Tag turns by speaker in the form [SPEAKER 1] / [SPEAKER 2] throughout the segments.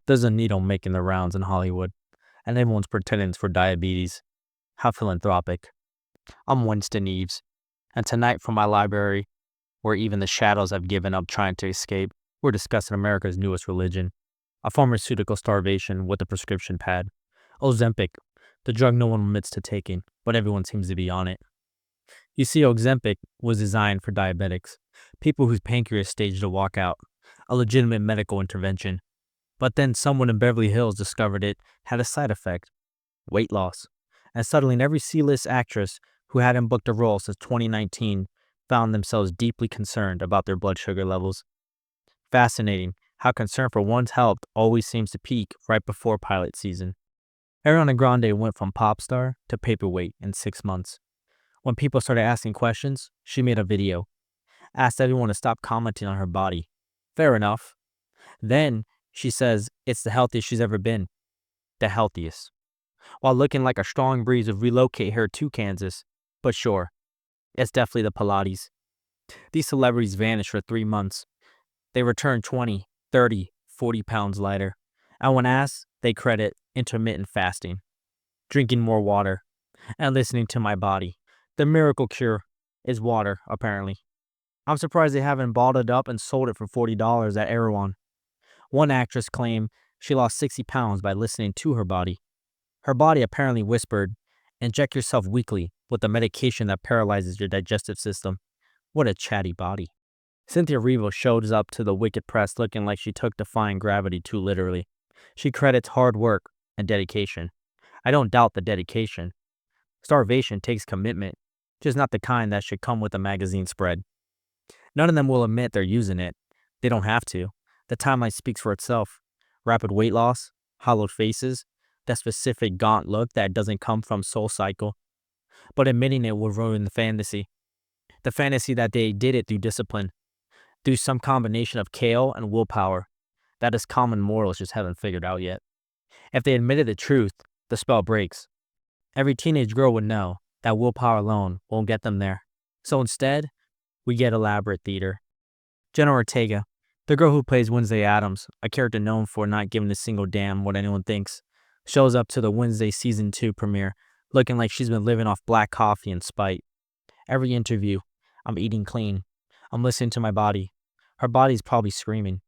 [SPEAKER 1] There's a needle making the rounds in Hollywood, and everyone's pretending it's for diabetes. How philanthropic. I'm Winston Eves, and tonight from my library, where even the shadows have given up trying to escape, we're discussing America's newest religion, a pharmaceutical starvation with a prescription pad. Ozempic, the drug no one admits to taking, but everyone seems to be on it. You see, Ozempic was designed for diabetics, people whose pancreas staged a walkout, a legitimate medical intervention. But then someone in Beverly Hills discovered it had a side effect: weight loss. And suddenly every C-list actress who hadn't booked a role since 2019 found themselves deeply concerned about their blood sugar levels. Fascinating how concern for one's health always seems to peak right before pilot season. Ariana Grande went from pop star to paperweight in 6 months. When people started asking questions, she made a video, asked everyone to stop commenting on her body. Fair enough. Then she says it's the healthiest she's ever been. The healthiest. While looking like a strong breeze would relocate her to Kansas. But sure, it's definitely the Pilates. These celebrities vanish for 3 months. They return 20, 30, 40 pounds lighter. And when asked, they credit intermittent fasting, drinking more water, and listening to my body. The miracle cure is water, apparently. I'm surprised they haven't bottled it up and sold it for $40 at Erewhon. One actress claimed she lost 60 pounds by listening to her body. Her body apparently whispered, "Inject yourself weekly with a medication that paralyzes your digestive system." What a chatty body. Cynthia Erivo shows up to the wicked press looking like she took defying gravity too literally. She credits hard work and dedication. I don't doubt the dedication. Starvation takes commitment, just not the kind that should come with a magazine spread. None of them will admit they're using it. They don't have to. The timeline speaks for itself. Rapid weight loss, hollowed faces, that specific gaunt look that doesn't come from SoulCycle. But admitting it will ruin the fantasy. The fantasy that they did it through discipline, through some combination of kale and willpower that us common mortals just haven't figured out yet. If they admitted the truth, the spell breaks. Every teenage girl would know that willpower alone won't get them there. So instead, we get elaborate theater. Jenna Ortega, the girl who plays Wednesday Addams, a character known for not giving a single damn what anyone thinks, shows up to the Wednesday Season 2 premiere looking like she's been living off black coffee and spite. Every interview, "I'm eating clean. I'm listening to my body." Her body's probably screaming.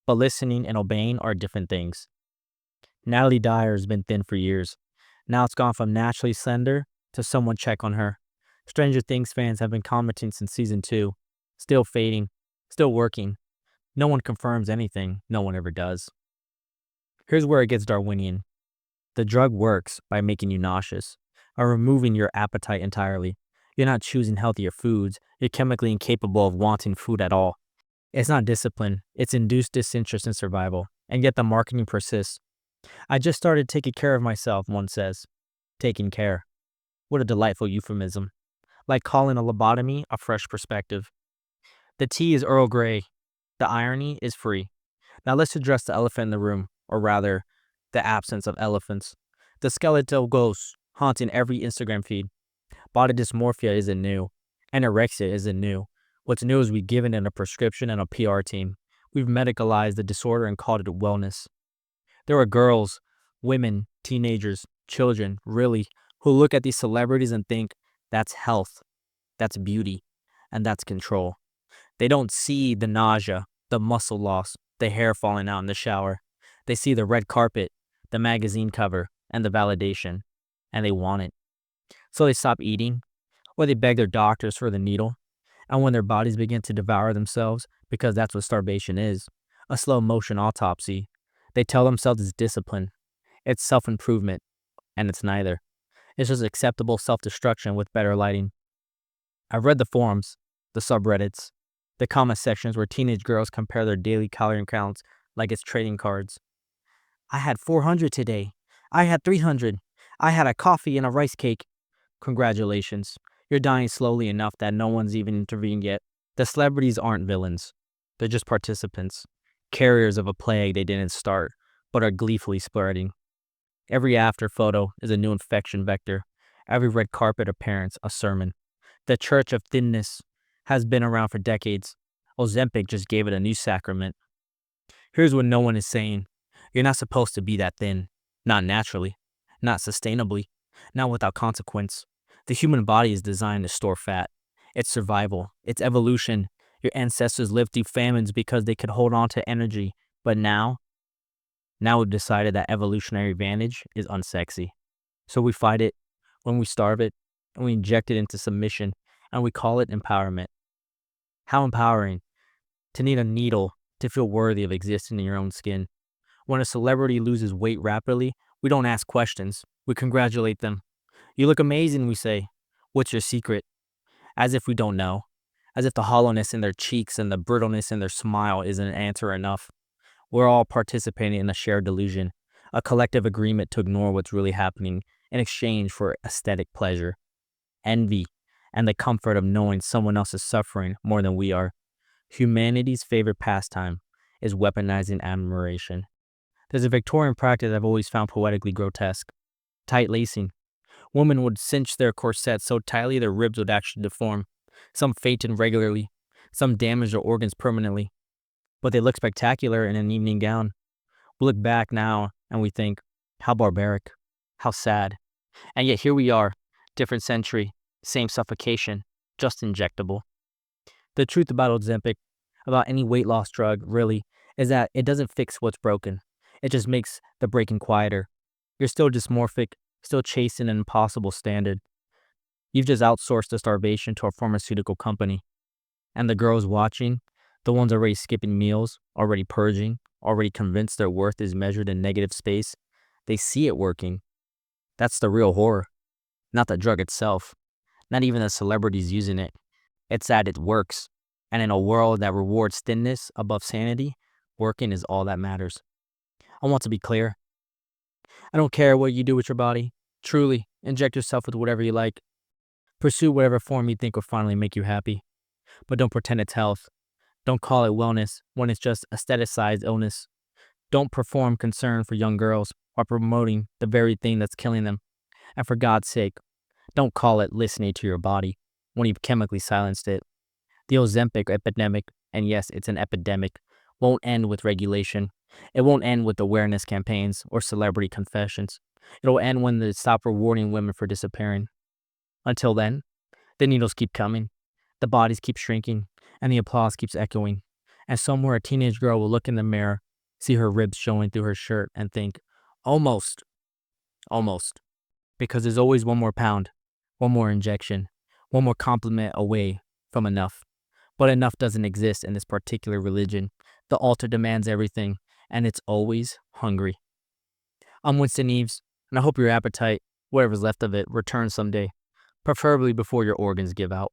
[SPEAKER 1] But listening and obeying are different things. Natalie Dyer has been thin for years. Now it's gone from naturally slender to someone check on her. Stranger Things fans have been commenting since Season 2. Still fading. Still working. No one confirms anything. No one ever does. Here's where it gets Darwinian. The drug works by making you nauseous, or removing your appetite entirely. You're not choosing healthier foods. You're chemically incapable of wanting food at all. It's not discipline. It's induced disinterest in survival. And yet the marketing persists. "I just started taking care of myself," one says. Taking care. What a delightful euphemism. Like calling a lobotomy a fresh perspective. The tea is Earl Grey. The irony is free. Now let's address the elephant in the room, or rather, the absence of elephants. The skeletal ghosts haunting every Instagram feed. Body dysmorphia isn't new. Anorexia isn't new. What's new is we've given it a prescription and a PR team. We've medicalized the disorder and called it wellness. There are girls, women, teenagers, children, really, who look at these celebrities and think that's health, that's beauty, and that's control. They don't see the nausea, the muscle loss, the hair falling out in the shower. They see the red carpet, the magazine cover, and the validation, and they want it. So they stop eating, or they beg their doctors for the needle. And when their bodies begin to devour themselves, because that's what starvation is, a slow motion autopsy, they tell themselves it's discipline, it's self-improvement, and it's neither. It's just acceptable self-destruction with better lighting. I've read the forums, the subreddits, the comment sections where teenage girls compare their daily calorie counts like it's trading cards. "I had 400 today. I had 300. I had a coffee and a rice cake." Congratulations. You're dying slowly enough that no one's even intervened yet. The celebrities aren't villains. They're just participants. Carriers of a plague they didn't start, but are gleefully spreading. Every after photo is a new infection vector. Every red carpet appearance a sermon. The church of thinness has been around for decades. Ozempic just gave it a new sacrament. Here's what no one is saying. You're not supposed to be that thin. Not naturally. Not sustainably. Not without consequence. The human body is designed to store fat. It's survival. It's evolution. Your ancestors lived through famines because they could hold on to energy. But now we've decided that evolutionary advantage is unsexy. So we fight it, when we starve it, and we inject it into submission, and we call it empowerment. How empowering to need a needle to feel worthy of existing in your own skin. When a celebrity loses weight rapidly, we don't ask questions. We congratulate them. You look amazing, we say. What's your secret? As if we don't know. As if the hollowness in their cheeks and the brittleness in their smile isn't an answer enough. We're all participating in a shared delusion, a collective agreement to ignore what's really happening in exchange for aesthetic pleasure, envy, and the comfort of knowing someone else is suffering more than we are. Humanity's favorite pastime is weaponizing admiration. There's a Victorian practice I've always found poetically grotesque: tight lacing. Women would cinch their corsets so tightly their ribs would actually deform. Some fainted regularly, some damaged their organs permanently. But they look spectacular in an evening gown. We look back now and we think, how barbaric, how sad. And yet here we are, different century, same suffocation, just injectable. The truth about Ozempic, about any weight loss drug, really, is that it doesn't fix what's broken. It just makes the breaking quieter. You're still dysmorphic, still chasing an impossible standard. You've just outsourced the starvation to a pharmaceutical company. And the girls watching, the ones already skipping meals, already purging, already convinced their worth is measured in negative space, they see it working. That's the real horror. Not the drug itself. Not even the celebrities using it. It's that it works. And in a world that rewards thinness above sanity, working is all that matters. I want to be clear. I don't care what you do with your body. Truly, inject yourself with whatever you like. Pursue whatever form you think will finally make you happy. But don't pretend it's health. Don't call it wellness when it's just aestheticized illness. Don't perform concern for young girls while promoting the very thing that's killing them. And for God's sake, don't call it listening to your body when you've chemically silenced it. The Ozempic epidemic, and yes, it's an epidemic, won't end with regulation. It won't end with awareness campaigns or celebrity confessions. It'll end when they stop rewarding women for disappearing. Until then, the needles keep coming, the bodies keep shrinking, and the applause keeps echoing. And somewhere a teenage girl will look in the mirror, see her ribs showing through her shirt, and think, almost, almost. Because there's always one more pound, one more injection, one more compliment away from enough. But enough doesn't exist in this particular religion. The altar demands everything, and it's always hungry. I'm Winston Eves, and I hope your appetite, whatever's left of it, returns someday, preferably before your organs give out.